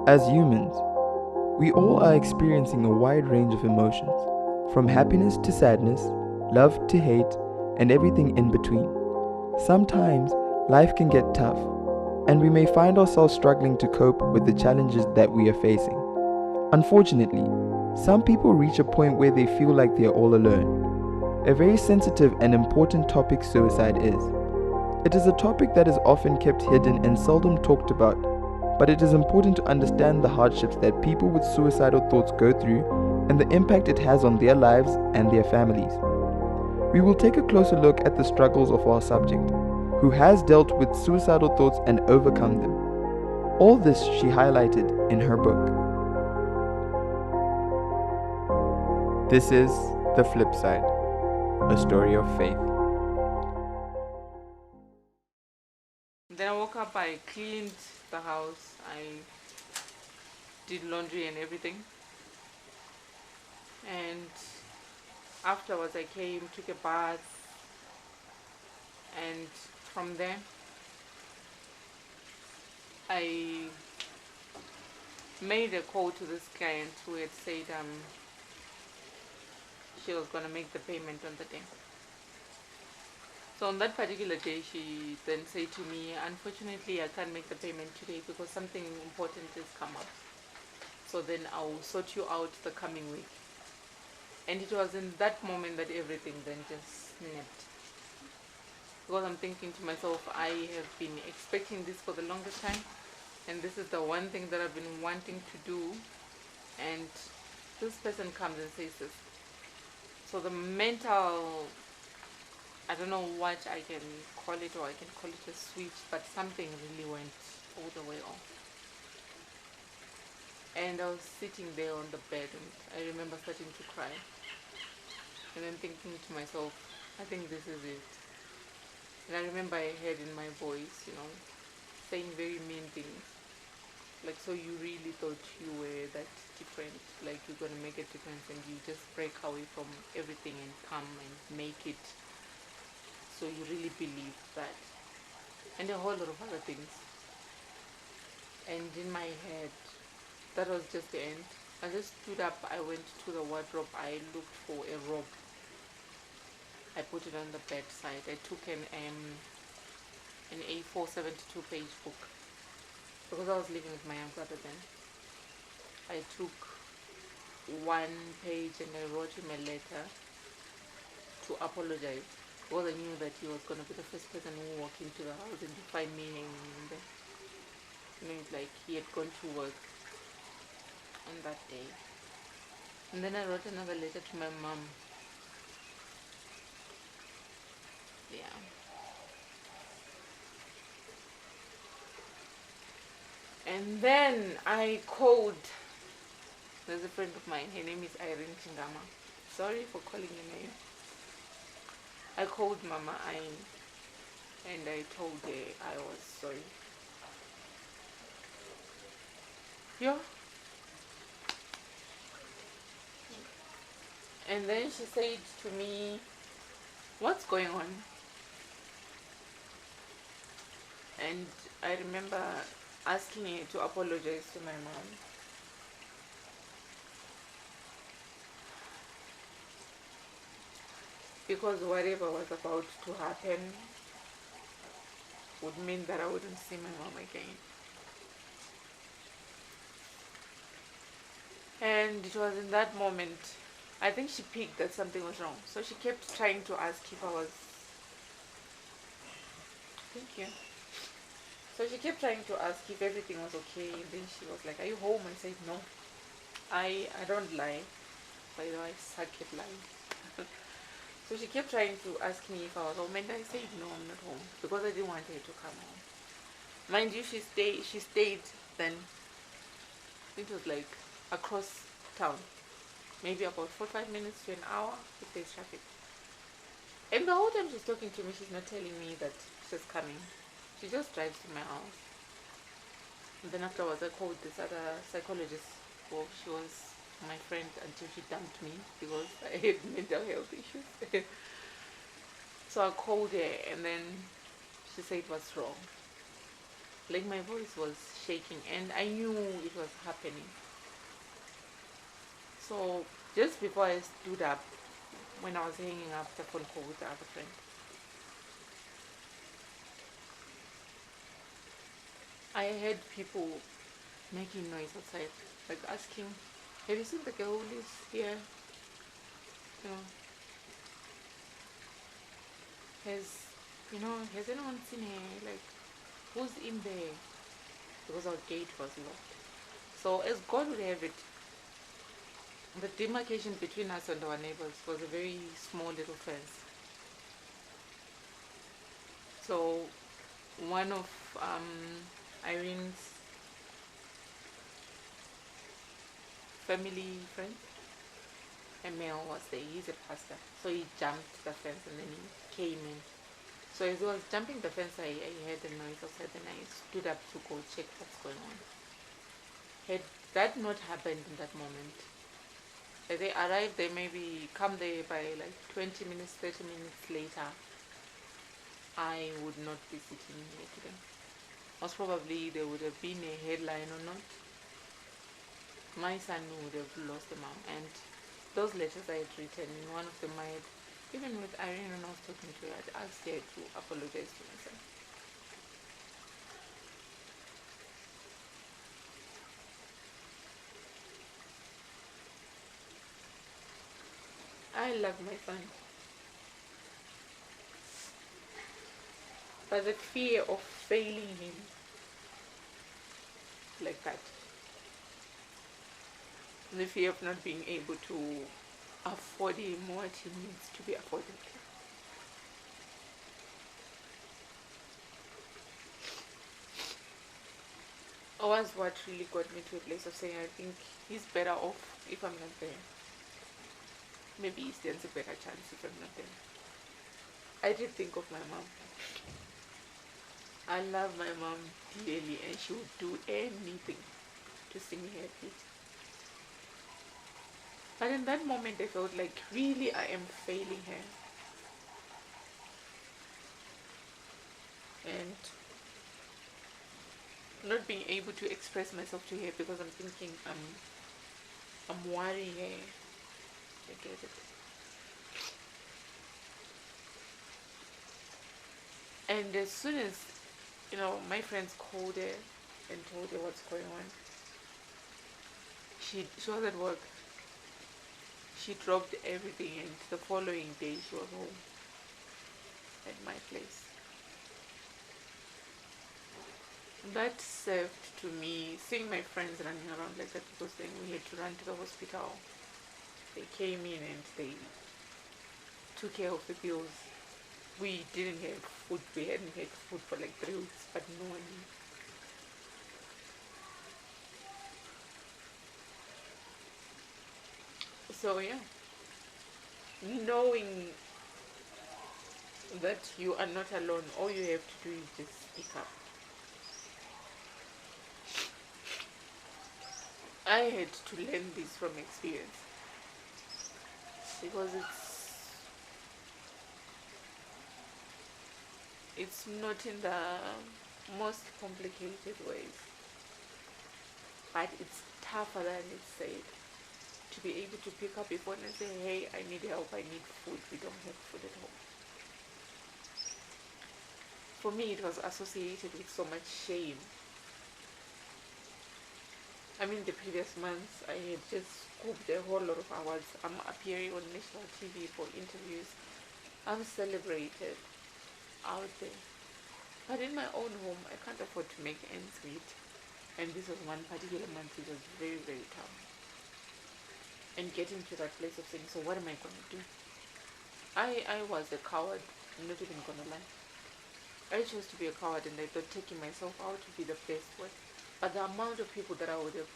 As humans, we all are experiencing a wide range of emotions, from happiness to sadness, love to hate, and everything in between. Sometimes life can get tough, and we may find ourselves struggling to cope with the challenges that we are facing. Unfortunately, some people reach a point where they feel like they are all alone. A very sensitive and important topic suicide is. It is a topic that is often kept hidden and seldom talked about, but it is important to understand the hardships that people with suicidal thoughts go through and the impact it has on their lives and their families. We will take a closer look at the struggles of our subject, who has dealt with suicidal thoughts and overcome them. All this she highlighted in her book. This is The Flip Side, a story of faith. Then I woke up, I cleaned the house, I did laundry and everything. And afterwards I came, took a bath, and from there I made a call to this client who had said she was going to make the payment on the day. So on that particular day, she then said to me, unfortunately I can't make the payment today because something important has come up. So then I'll sort you out the coming week. And it was in that moment that everything then just snapped. Because I'm thinking to myself, I have been expecting this for the longest time, and this is the one thing that I've been wanting to do, and this person comes and says this. So the mental, I don't know what I can call it, or I can call it a switch, but something really went all the way off. And I was sitting there on the bed, and I remember starting to cry, and then thinking to myself, I think this is it. And I remember I heard in my voice, saying very mean things. Like, so you really thought you were that different, like you're going to make a difference, and you just break away from everything and come and make it. So you really believe that. And a whole lot of other things. And in my head, that was just the end. I just stood up, I went to the wardrobe, I looked for a robe. I put it on the bedside. I took an A4 72 page book because I was living with my young brother then. I took one page and I wrote him a letter to apologize because I knew that he was going to be the first person who walked into the house and to find me hanging in there. It's like he had gone to work on that day. And then I wrote another letter to my mom. Yeah. And then I called, there's a friend of mine, her name is Irene Chingama. Sorry for calling your name. I called Mama Ayn and I told her I was sorry. Yeah. And then she said to me, what's going on? And I remember asking her to apologize to my mom. Because whatever was about to happen would mean that I wouldn't see my mom again. And it was in that moment, I think she picked that something was wrong. So she kept trying to ask if I was... Thank you. So she kept trying to ask if everything was okay. And then she was like, are you home? I said, no. I don't lie. By the way, I suck at lying. So she kept trying to ask me if I was home. And I said, no, I'm not home. Because I didn't want her to come home. Mind you, she stayed then. It was like across town. Maybe about 45 minutes to an hour if there's traffic. And the whole time she's talking to me, she's not telling me that she's coming. She just drives to my house. And then afterwards I called this other psychologist. Well, she was my friend until she dumped me because I had mental health issues. So I called her and then she said what's wrong. Like my voice was shaking and I knew it was happening. So just before I stood up, when I was hanging up the phone call with the other friend, I heard people making noise outside, like asking, "Have you seen the girl who lives here? You know, has has anyone seen her? Like, who's in there?" Because our gate was locked. So as God would have it, the demarcation between us and our neighbors was a very small little fence. So one of Irene's family friends, a male, was there. He's a pastor. So he jumped the fence and then he came in. So as I was jumping the fence, I heard a noise outside and I stood up to go check what's going on. Had that not happened in that moment, they arrived, they maybe come there by like 20 minutes, 30 minutes later, I would not be sitting here today. Most probably there would have been a headline or not. My son would have lost a mom. And those letters I had written, in one of them I had, even with Irene when I was talking to her, I'd asked her to apologize to my son. I love my son. But the fear of failing him like that, the fear of not being able to afford him what he needs to be afforded. Was what really got me to a place of saying I think he's better off if I'm not there. Maybe he stands a better chance if I'm not there. I did think of my mom. I love my mom dearly and she would do anything to see me happy. But in that moment I felt like really I am failing her. And not being able to express myself to her because I'm thinking I'm worrying her. I get it. And as soon as my friends called her and told her what's going on, she was at work. She dropped everything and the following day she was home at my place. That served to me, seeing my friends running around like that, because then we had to run to the hospital. They came in and they took care of the bills. We didn't have food. We hadn't had food for like 3 weeks, but no one knew. So yeah, knowing that you are not alone, all you have to do is just speak up. I had to learn this from experience because it's not in the most complicated ways, but it's tougher than it's said. To be able to pick up a phone and say, hey, I need help, I need food, we don't have food at home. For me, it was associated with so much shame. I mean, the previous months, I had just scooped a whole lot of hours. I'm appearing on national TV for interviews. I'm celebrated out there. But in my own home, I can't afford to make ends meet. And this was one particular month, it was very, very tough. And getting to that place of saying, so what am I going to do? I was a coward, I'm not even going to lie. I chose to be a coward and I thought taking myself out would be the best way. But the amount of people that I would have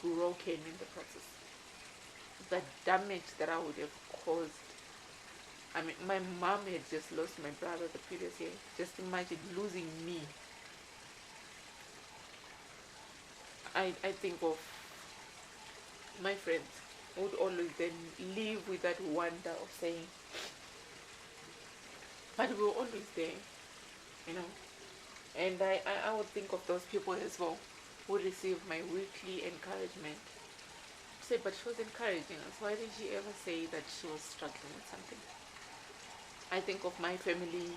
broken in the process, the damage that I would have caused. I mean, my mom had just lost my brother the previous year. Just imagine losing me. I think of my friends would always then live with that wonder of saying, but we were always there, you know. And I would think of those people as well who receive my weekly encouragement. Say, but she was encouraging us. Why did she ever say that she was struggling with something? I think of my family,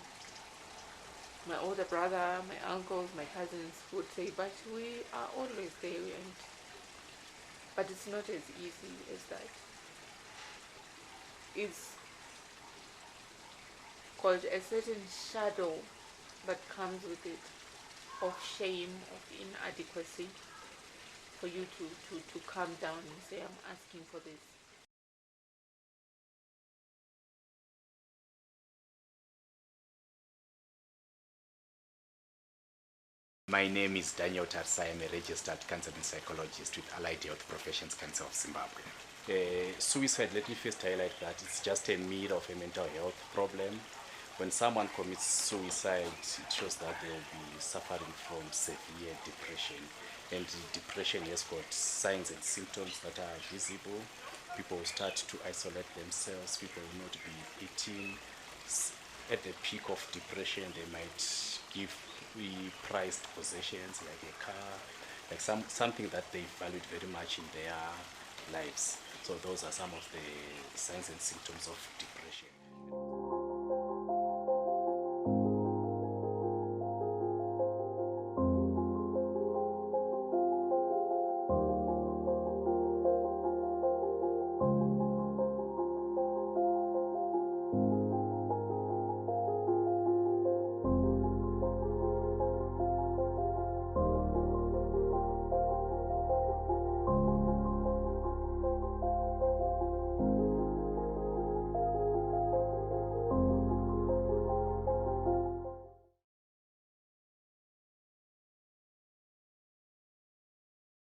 my older brother, my uncles, my cousins who would say, but we are always there, but it's not as easy as that. It's called a certain shadow that comes with it, of shame, of inadequacy, for you to calm down and say, I'm asking for this. My name is Daniel Tarsai. I'm a registered counseling psychologist with Allied Health Professions Council of Zimbabwe. Suicide, let me first highlight that it's just a myth of a mental health problem. When someone commits suicide, it shows that they will be suffering from severe depression. And depression has got signs and symptoms that are visible. People will start to isolate themselves. People will not be eating. At the peak of depression, they might give prized possessions like a car, like something that they valued very much in their lives. So those are some of the signs and symptoms of depression.